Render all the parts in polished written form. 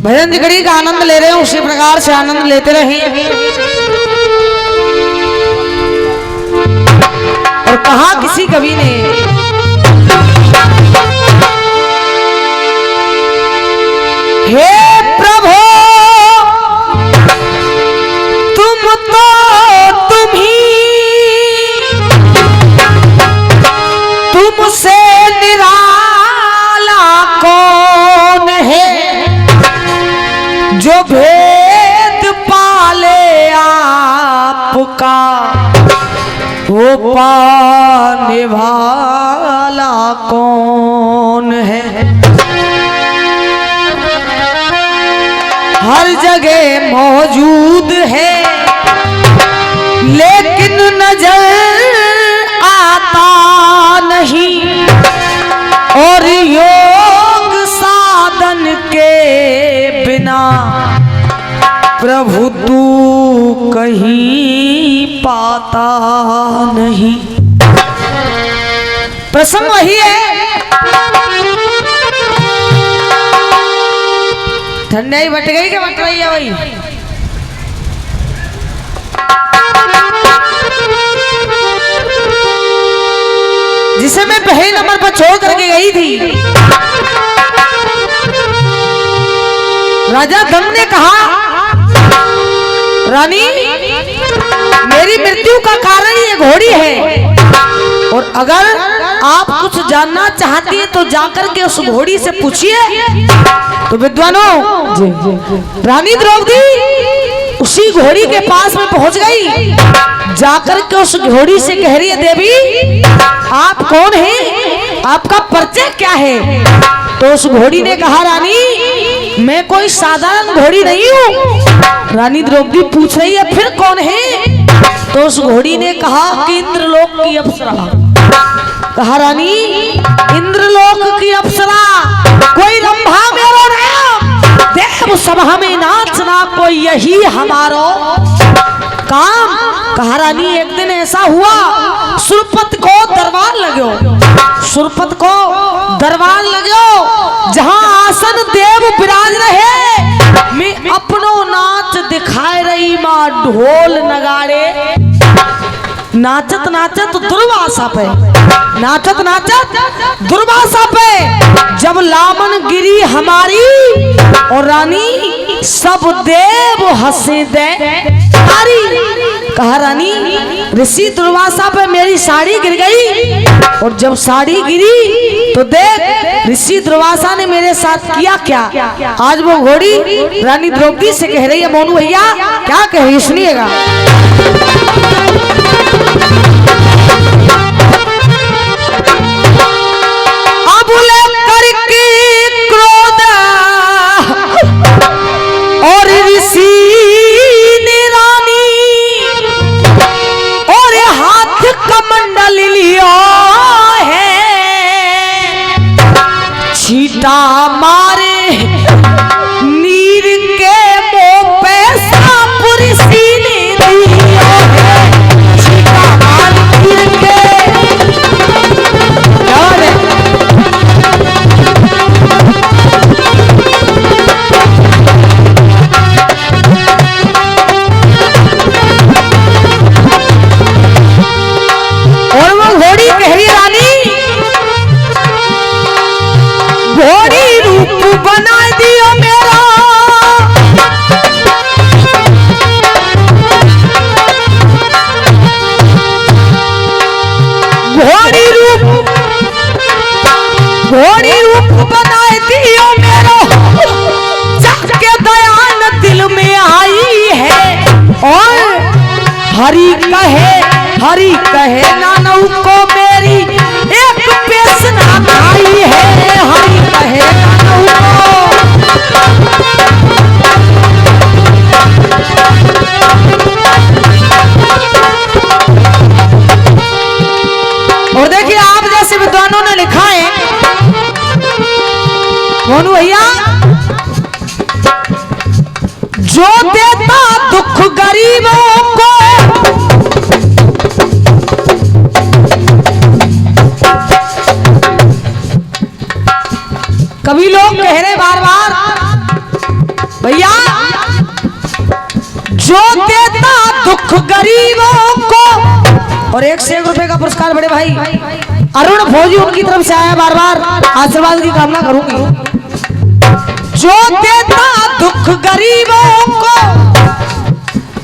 भजन जिगड़ी का आनंद ले रहे हैं, उसी प्रकार से आनंद लेते रहें। और कहा किसी कवि ने, हे प्रभु तुम तो तुम ही, तुमसे निराला कौन है, जो भेद पाले आपका वो पाने वाला कौन है। हर जगह मौजूद है लेकिन नजर आता नहीं, और योग साधन के बिना प्रभु तू कहीं पाता नहीं। प्रसंग वही है, ठंडाई बट गई क्या बट रही है भाई? जिसे मैं पहले नंबर पर छोड़ करके गई थी, राजा दम ने कहा, रानी मेरी मृत्यु का कारण ये घोड़ी है, और अगर आप कुछ जानना चाहती है तो जाकर के उस घोड़ी से पूछिए। तो विद्वानों, रानी द्रौपदी उसी घोड़ी के पास में पहुंच गई, जाकर के उस घोड़ी से कह रही है, देवी आप कौन हैं, आपका परिचय क्या है? तो उस घोड़ी ने कहा, रानी मैं कोई साधारण घोड़ी नहीं हूँ। रानी द्रौपदी पूछ रही है, फिर कौन है? तो उस घोड़ी ने कहा कि इंद्रलोक की अप्सरा। कहा, रानी इंद्रलोक की अप्सरा कोई रंभा मेरो नाम, देव सभा में नाचना कोई यही हमारो काम। कहा, रानी एक दिन ऐसा हुआ, सुरपत को दरबार लगो, सुरपत को दरबार लगो, जहां आसन देव विराज रहे, मैं अपनो नाच दिखाए रही माँ ढोल नगाड़े। नाचत नाचत दुर्वासा पे, नाचत नाचत दुर्वासा पे जब लामन गिरी हमारी, और रानी सब देव हंसे दे तारी। कहा, रानी ऋषि दुर्वासा पे मेरी साड़ी गिर गई, और जब साड़ी गिरी तो देख ऋषि दुर्वासा ने मेरे साथ किया क्या। आज वो घोड़ी रानी द्रौपदी से कह रही है, मोनू भैया क्या कह रही, सुनिएगा। अब लेकर के क्रोध और ऋषि ने रानी, और हाथ कमंडल लिया है, छीटा मारे नीर के मुंह पे सांप ऋषि ने दिया है, छीटा मारे नीर के। और वो घोड़ी कह रही, रानी घोड़ी रूप बना दियो मेरा, घोड़ी रूप बना दियो मेरा, जाके दयान दिल में आई है, और हरि कहे नानऊ को मेरी एक पेशना आई है, हरि कहे नानऊ को। और देखिए आप जैसे विद्वानों ने लिखा है, मोनू भैया, जो देता दुख गरीबों को, कभी लोग कह रहे बार बार गरीबों को। और 1 से 1 रुपए का पुरस्कार बड़े भाई अरुण फौजी उनकी तरफ से आया, बार बार आशीर्वाद की कामना करूंगी। जो देता दुख गरीबों को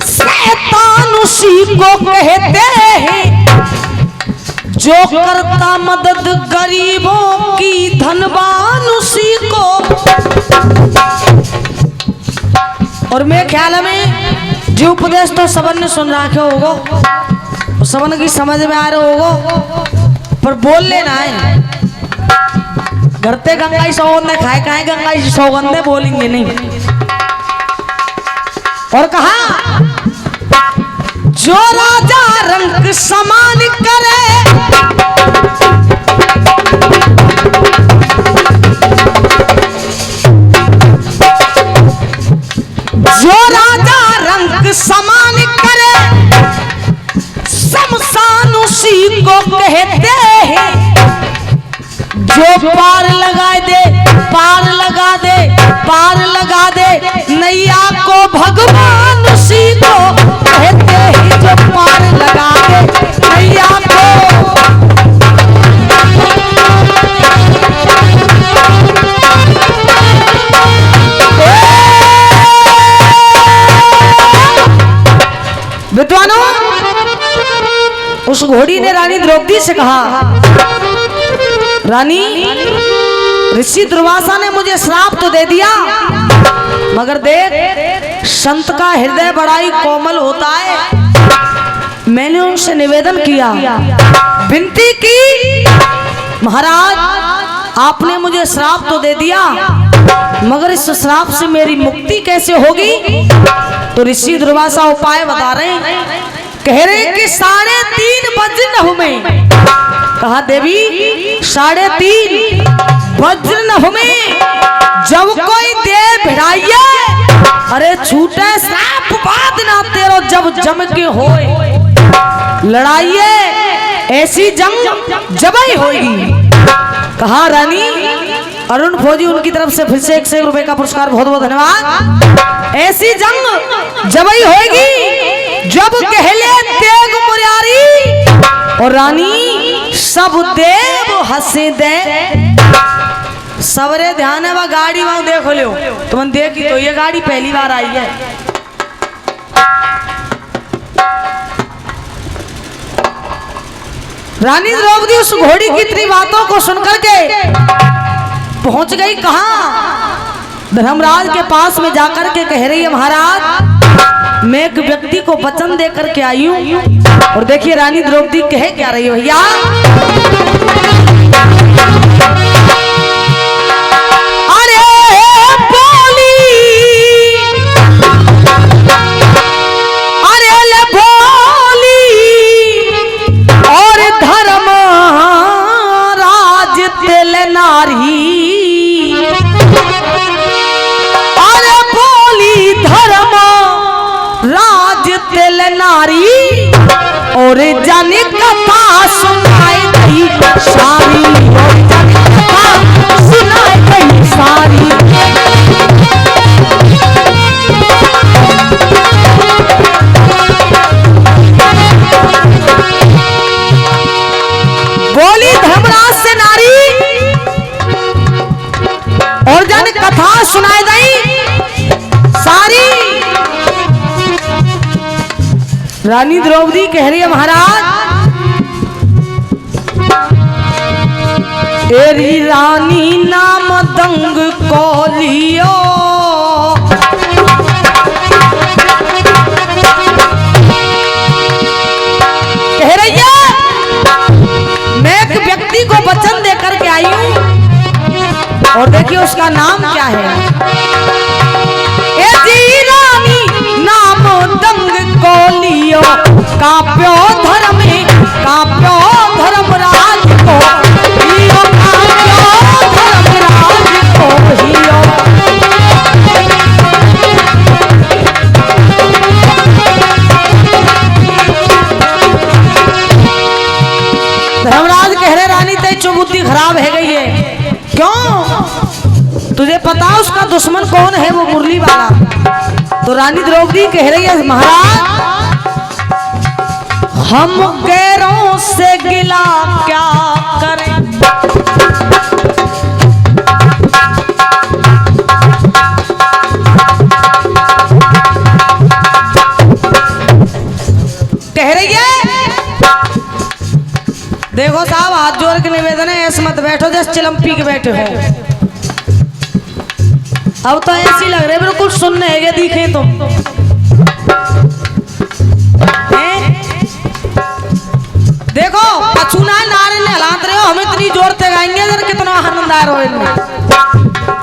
शैतान उसी को कहते हैं, जो करता मदद गरीबों की धनवान उसी को। और मेरे ख्याल में जो उपदेश तो सबन ने सुन रखे होगा, सबन की समझ में आ रहे होगा, पर बोल लेना है। घरते गंगाई सौगंधे खाए खाए गंगाई सौगंधे बोलेंगे नहीं। और कहा जो राजा रंग समान करे, जो राजा रंग समान करे, शमशान उसी को कहते हैं। जो पार लगा दे, पार लगा दे, पार लगा दे नैया को, भगवान उसी को कहते हैं। जो पार लगा दे नैया को। विद्वानों, उस घोड़ी ने रानी द्रौपदी से कहा, रानी ऋषि दुर्वासा ने मुझे श्राप तो दे दिया, मगर देख संत का हृदय बड़ा ही कोमल होता है। मैंने उनसे निवेदन किया, विनती की, महाराज आपने मुझे श्राप तो दे दिया, मगर इस श्राप से मेरी मुक्ति कैसे होगी? तो ऋषि दुर्वासा उपाय बता रहे हैं, कह रहे कि 3.5 वज्र में। कहा देवी 3.5 वज्र में जब कोई दे भिड़ाइए, अरे छूटे श्राप बात ना तेरो जब जम के होए, लड़ाइए ऐसी जंग जब ही होगी। कहा रानी अरुण फौजी उनकी तरफ से फिर से 1 से 1 रुपए का पुरस्कार, बहुत बहुत धन्यवाद। ऐसी जंग जब ही होगी जब कहले तेग मुरारी, और रानी सब देव हंसे दे। सवरे ध्यान है वह गाड़ी वहां देख लो, तुम देखी तो ये गाड़ी पहली बार आई है। रानी द्रौपदी उस घोड़ी की इतनी बातों को सुनकर के पहुंच गई कहां? धर्मराज के पास में जाकर के कह रही है, महाराज मैं एक व्यक्ति को वचन देकर के आई हूं। और देखिए रानी द्रौपदी कहे क्या रही है भैया, अरे बोली, अरे ले बोली, और धर्म राज तिल नारी, अरे बोली धर्म राज तिल नारी, और जन कथा सुनाई गई सारी, और जन कथा सुनाई गई सारी। बोली धर्मराज से नारी, और जन कथा सुनाई गई सारी। रानी द्रौपदी कह रही है, महाराज तेरी रानी नाम दंग को लियो, कह रही है मैं एक व्यक्ति को वचन देकर के आई हूं, और देखिए उसका नाम क्या है। ए रानी नाम दंग को लियो, काप्यो धर्म काप्यो धर्मराज को हियो, काप्यो धर्मराज को हियो। धर्मराज कह रहे रानी तेरी जो बुद्धि खराब है गई है, क्यों? तुझे पता उसका दुश्मन कौन है? वो मुरली वाला। तो रानी द्रौपदी कह रही है, महाराज हम गैरों से गिला क्या करें। कह रही है देखो साहब, हाथ जोड़ के निवेदन है, ऐसे मत बैठो जैसे चिलम पी के बैठे हो। अब तो ऐसी लग रही है बिल्कुल सुनने है, दिखे तुम देखो पछूना नारे ने हलात रहे हो, हम इतनी जोर से गाएंगे जरा कितना आनंद आ रहा है इनमें।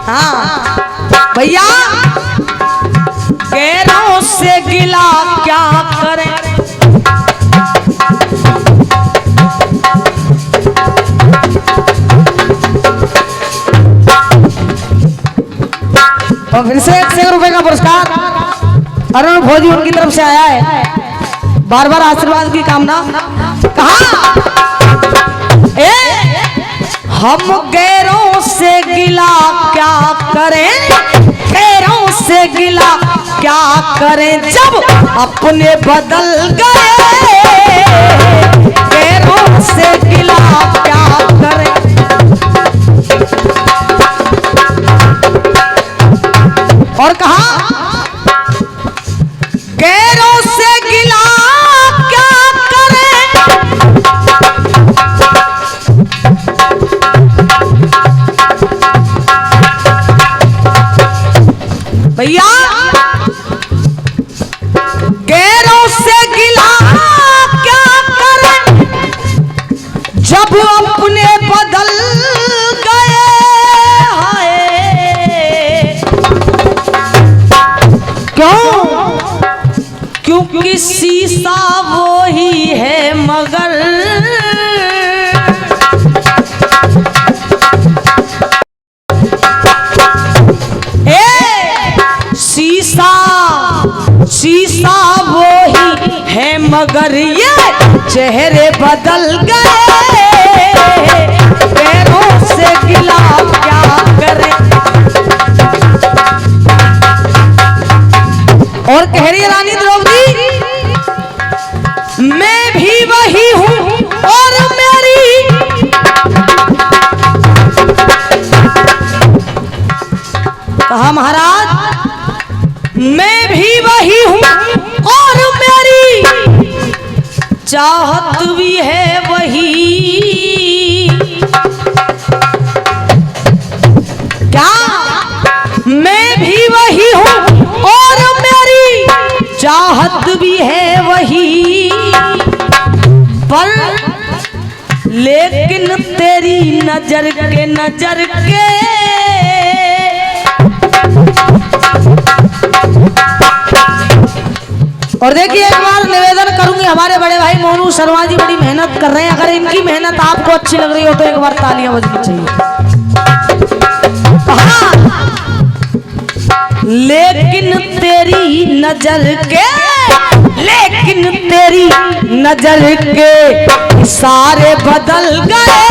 हाँ भैया, गैरों से गिला क्या करें, और फिर से 100 रुपए का पुरस्कार अरुण भोजी उनकी तरफ से आया है, बार बार आशीर्वाद की कामना। कहा हम गैरों से गिला क्या करें, गैरों से गिला क्या करें, जब अपने बदल गए, गैरों से गिला क्या करें। और कहा गैरों से गिला क्या करें, भैया गैरों से गिला क्या करें, जब अपने बदल गए। क्योंकि शीशा वो ही है मगर शीशा वो ही है मगर ये चेहरे बदल गए, पैरों से गिला क्या करें। और कह रही है रानी द्रौपदी, मैं भी वही हूं और मेरी कहा महाराज, मैं भी वही हूं और मेरी चाहत भी है वही। क्या मैं भी वही हूं और मेरी चाहत भी है वही, पर लेकिन तेरी नजर के और देखिए एक बार निवेदन करूंगी, हमारे बड़े भाई मोनू शर्मा जी बड़ी मेहनत कर रहे हैं, अगर इनकी मेहनत आपको अच्छी लग रही हो तो एक बार तालियां बजनी चाहिए। लेकिन तेरी नजर के इशारे बदल गए,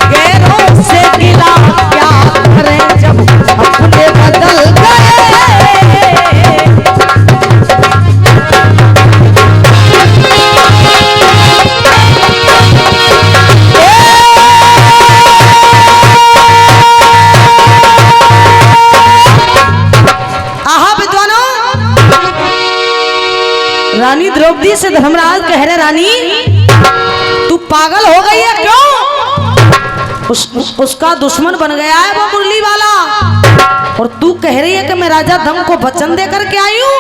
गैरों से गिला क्या करें, जब अपने बदल गए। रानी द्रौपदी से धर्मराज कह रहे, रानी तू पागल हो गई है क्यों? उसका दुश्मन बन गया है वो मुरली वाला, और तू कह रही है कि मैं राजा धम को वचन दे करके आई हूं,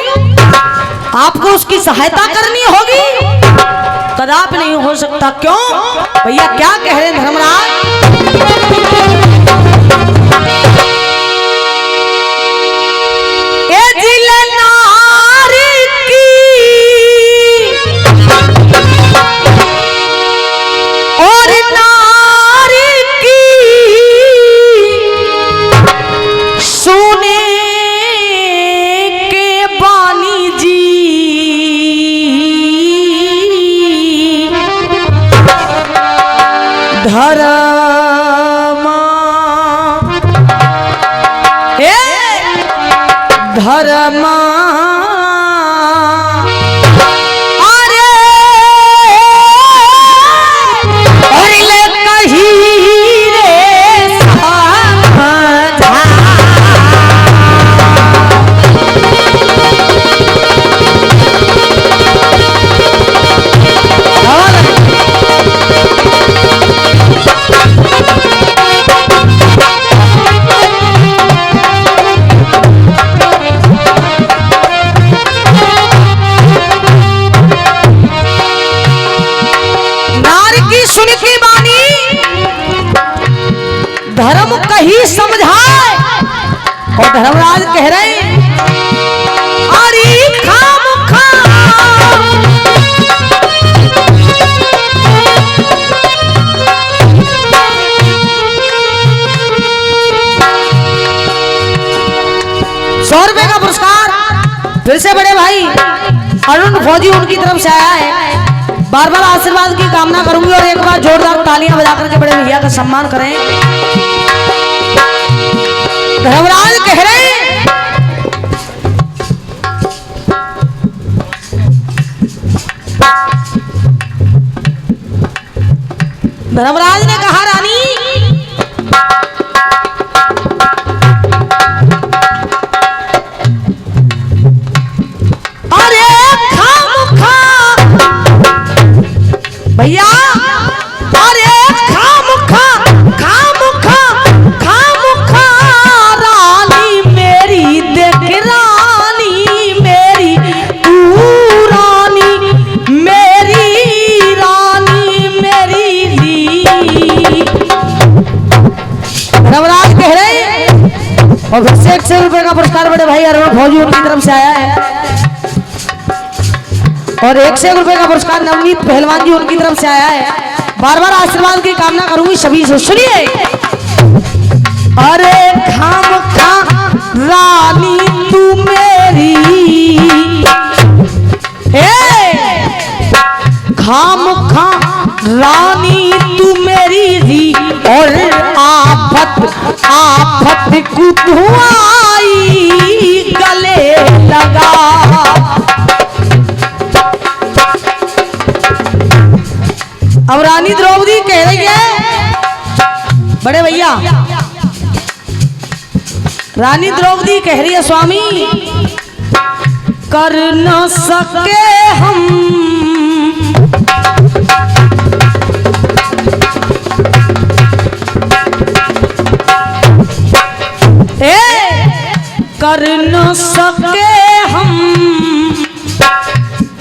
आपको उसकी सहायता करनी होगी। कदापि नहीं हो सकता। क्यों भैया, क्या कह रहे हैं धर्मराज? धर्मा अरे और धर्मराज कह रहे अरे खाम खा ₹100 का पुरस्कार फिर से बड़े भाई अरुण फौजी उनकी तरफ से आया है। बार बार आशीर्वाद की कामना करूंगी और एक बार जोरदार तालियां बजा करके बड़े भैया का सम्मान करें। धर्मराज कह रहे धर्मराज ने कहा रानी भैया अरे खामुखा रानी मेरी देख रानी मेरी तू रानी मेरी ली। धर्मराज कह रहे और फिर से ₹100 का पुरस्कार बड़े भाई अरुण फौजी उनकी तरफ से आया है और ₹100 का पुरस्कार नवनीत पहलवान जी उनकी तरफ से आया है। बार बार आशीर्वाद की कामना करूंगी सभी से, सुनिए। अरे खामखा रानी तू मेरी खामखा रानी तू मेरी री और आफत कुधुआई गले लगा। अब रानी द्रौपदी कह रही है बड़े भैया रानी द्रौपदी कह रही है स्वामी कर न सके हम कर न सके हम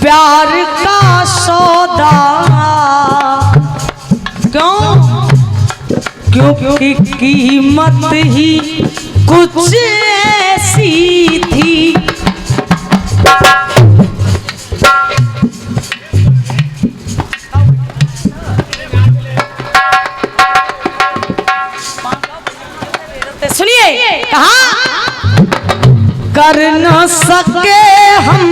प्यार का सौदा क्योंकि कीमत ही कुछ ऐसी थी। सुनिए कहा कर न सके हम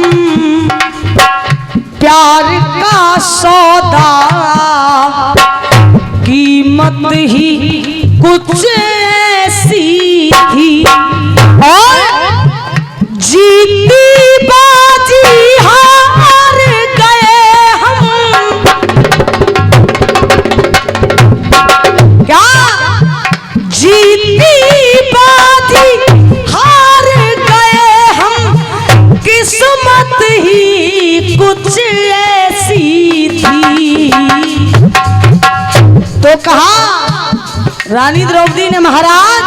प्यार का सौदा कीमत ही कुछ ऐसी थी और जीती बाजी हार गए हम। क्या जीती बाजी हार गए हम किस्मत ही कुछ ऐसी थी। तो कहा रानी द्रौपदी ने महाराज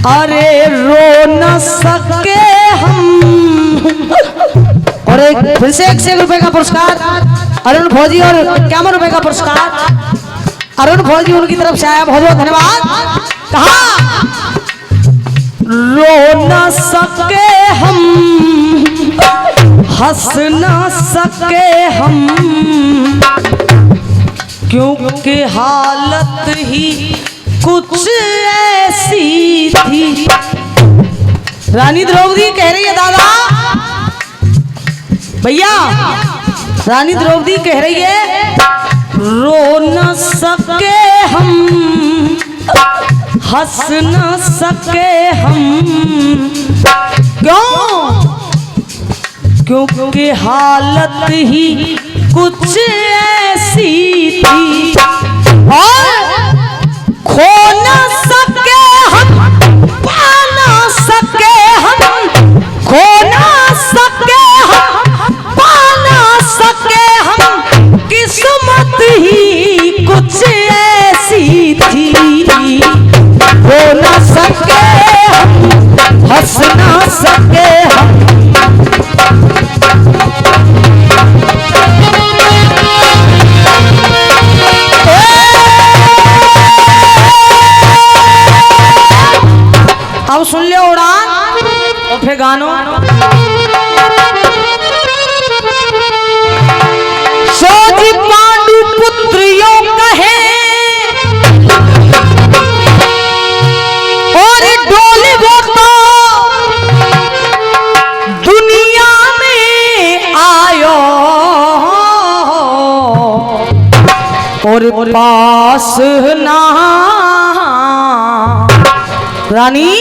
अरे रो न सके हम और एक फिर से ₹100 का पुरस्कार अरुण फौजी और ₹51 का पुरस्कार अरुण फौजी उनकी तरफ से आया। बहुत बहुत धन्यवाद। कहा रो न सके हम हंस न सके हम क्योंकि हालत ही कुछ ऐसी थी। रानी द्रौपदी कह रही है दादा भैया रानी द्रौपदी कह रही है रो न सके हम हंस न सके हम क्योंकि हालत ही कुछ ऐसी थी और खो न सके हम पा न सके हम खो न सके हम पा न सके हम किस्मत ही कुछ ऐसी थी। खो न सके हम हंस न सके हम अब सुन ले उड़ान और फिर गानो। सोजी पांडु पुत्रियों कहे और डोले वो तो दुनिया में आयो और पास ना रानी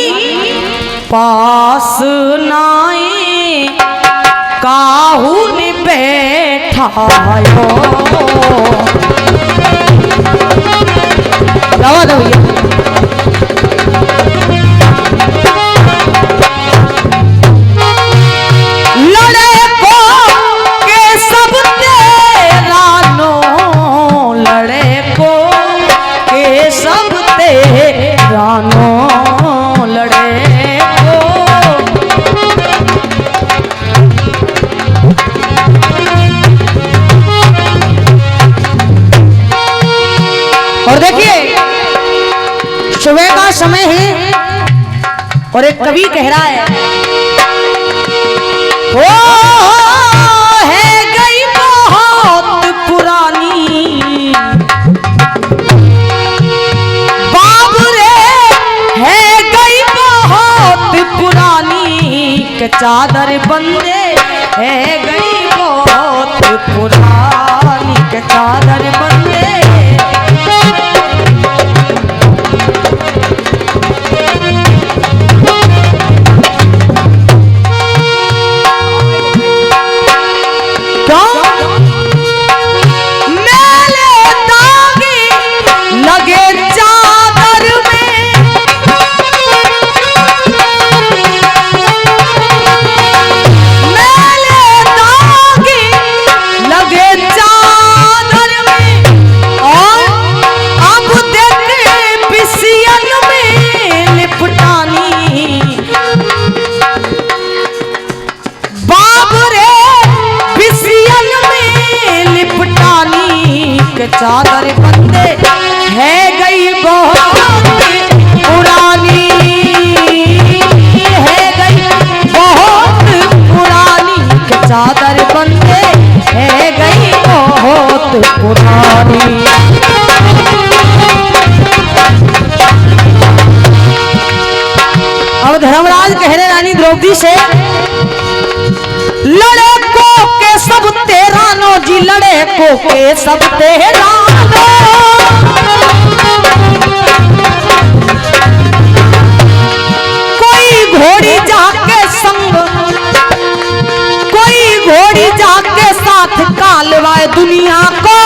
पास नाई काहू ने बैठायो। दवा दो भैया। लड़े को के सब तेरानो लड़े को के सब तेरानो लड़े को। और देखिए सुबह का समय है और एक कवि कह रहा है ओ है गई बहुत पुरानी बाबरे है गई बहुत पुरानी के चादर बंदे है गई बहुत पुरानी के चादर बंदे। चादर बंदे है गई बहुत पुरानी है गई बहुत पुरानी के चादर बंदे है गई बहुत पुरानी। अब धर्मराज कह रहे रानी द्रौपदी से लड़े को के सब तेरानो जी लड़े को के सब तेरानो कोई घोड़ी जाके संग कोई घोड़ी जाके साथ कालवाए दुनिया को